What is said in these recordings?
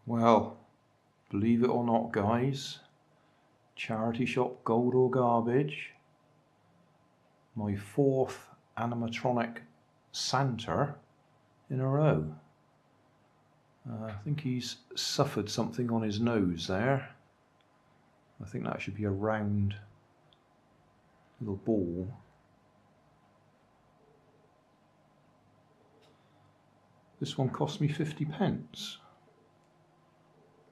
Well, believe it or not, guys, charity shop gold or garbage, my fourth animatronic Santa in a row. I think he's suffered something on his nose there. I think that should be a round little ball. This one cost me 50p.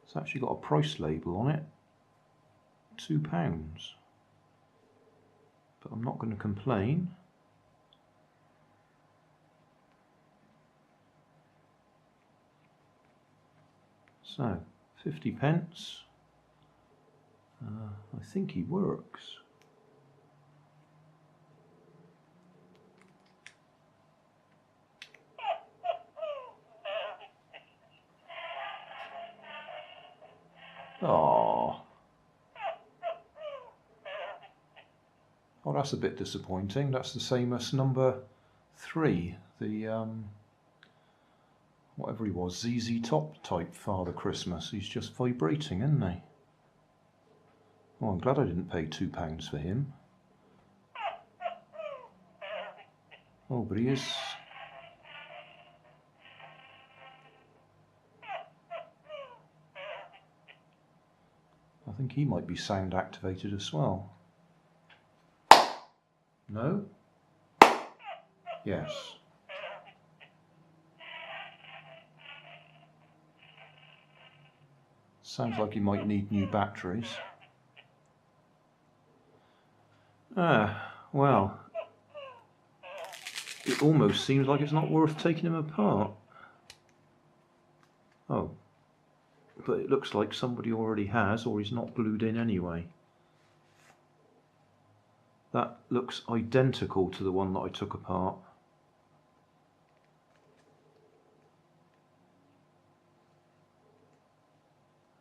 It's actually got a price label on it, £2. But I'm not going to complain. So, 50p. I think he works. Oh, that's a bit disappointing. That's the same as number 3, the whatever he was, ZZ Top type Father Christmas. He's just vibrating, isn't he? Oh, I'm glad I didn't pay £2 for him. Oh, but he is... I think he might be sound activated as well. No? Yes. Sounds like he might need new batteries. Well, it almost seems like it's not worth taking him apart. Oh, but it looks like somebody already has, or he's not glued in anyway. That looks identical to the one that I took apart.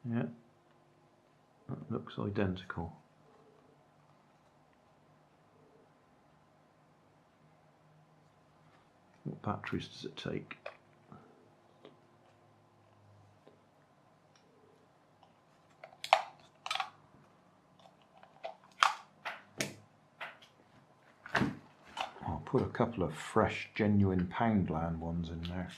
Yeah, that looks identical. What batteries does it take? I'll put a couple of fresh, genuine Poundland ones in there.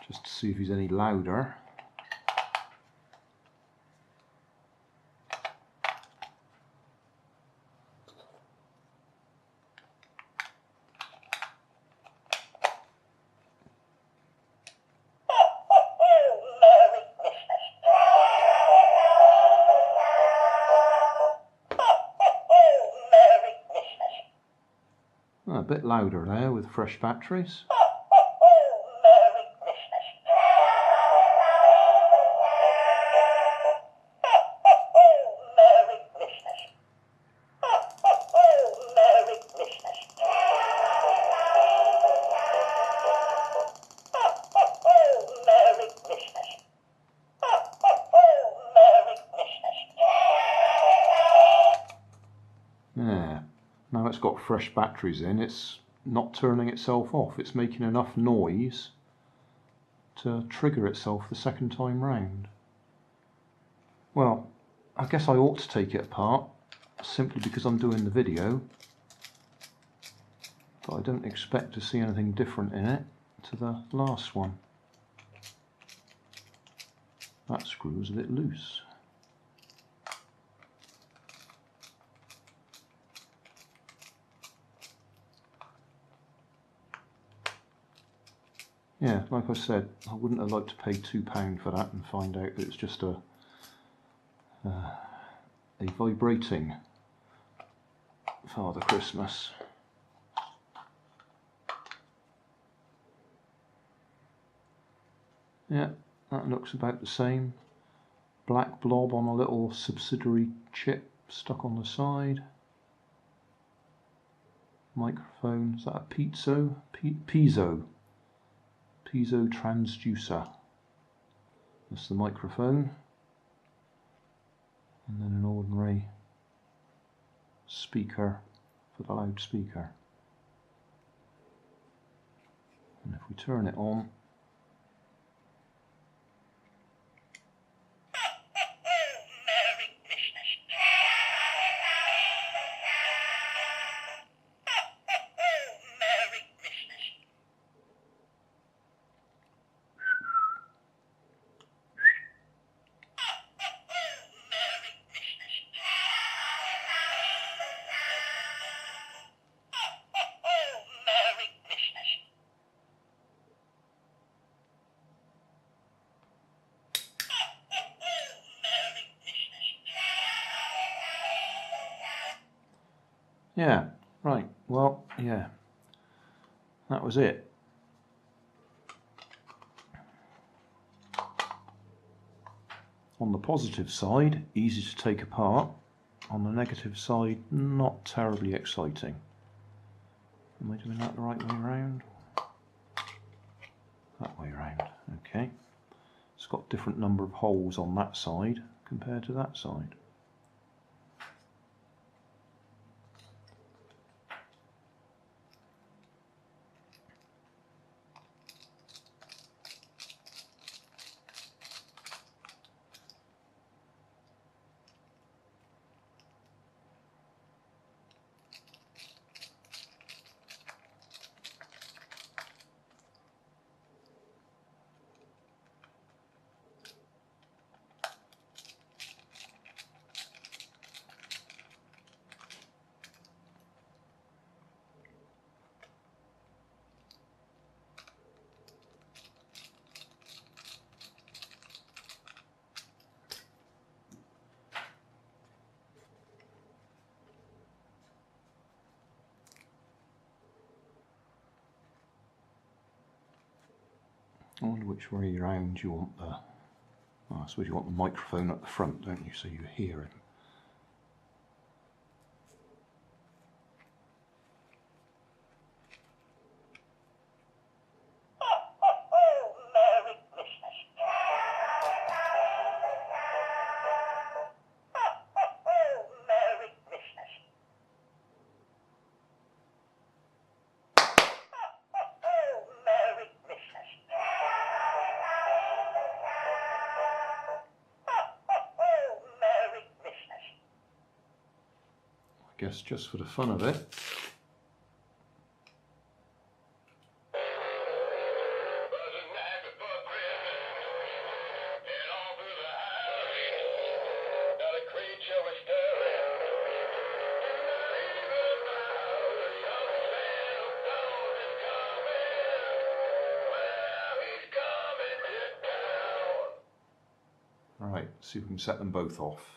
Just to see if he's any louder. A bit louder there with fresh batteries. Yeah. Now it's got fresh batteries in, it's not turning itself off. It's making enough noise to trigger itself the second time round. Well, I guess I ought to take it apart, simply because I'm doing the video. But I don't expect to see anything different in it to the last one. That screw is a bit loose. Yeah, like I said, I wouldn't have liked to pay £2 for that and find out that it's just a vibrating Father Christmas. Yeah, that looks about the same. Black blob on a little subsidiary chip stuck on the side. Microphone, is that a piezo? Piezo transducer. That's the microphone. And then an ordinary speaker for the loudspeaker. turn it on. Yeah, right, well, yeah, that was it. On the positive side, easy to take apart. On the negative side, not terribly exciting. Am I doing that the right way around? That way around, okay. It's got different number of holes on that side compared to that side. I wonder which way around you want the... Oh, I suppose you want the microphone at the front, don't you, so you hear him. I guess just for the fun of it. Right, see if we can set them both off.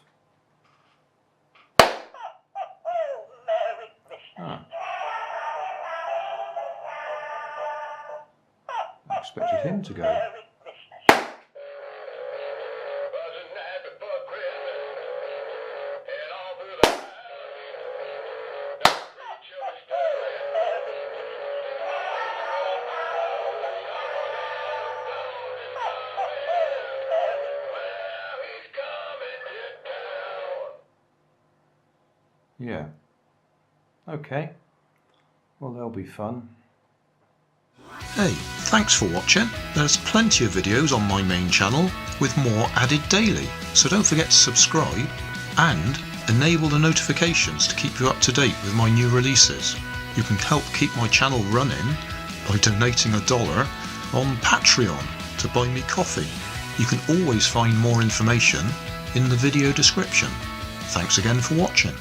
I expected him to go. Yeah. Okay. Well, they'll be fun. Hey, thanks for watching. There's plenty of videos on my main channel with more added daily, so don't forget to subscribe and enable the notifications to keep you up to date with my new releases. You can help keep my channel running by donating $1 on Patreon to buy me coffee. You can always find more information in the video description. Thanks again for watching.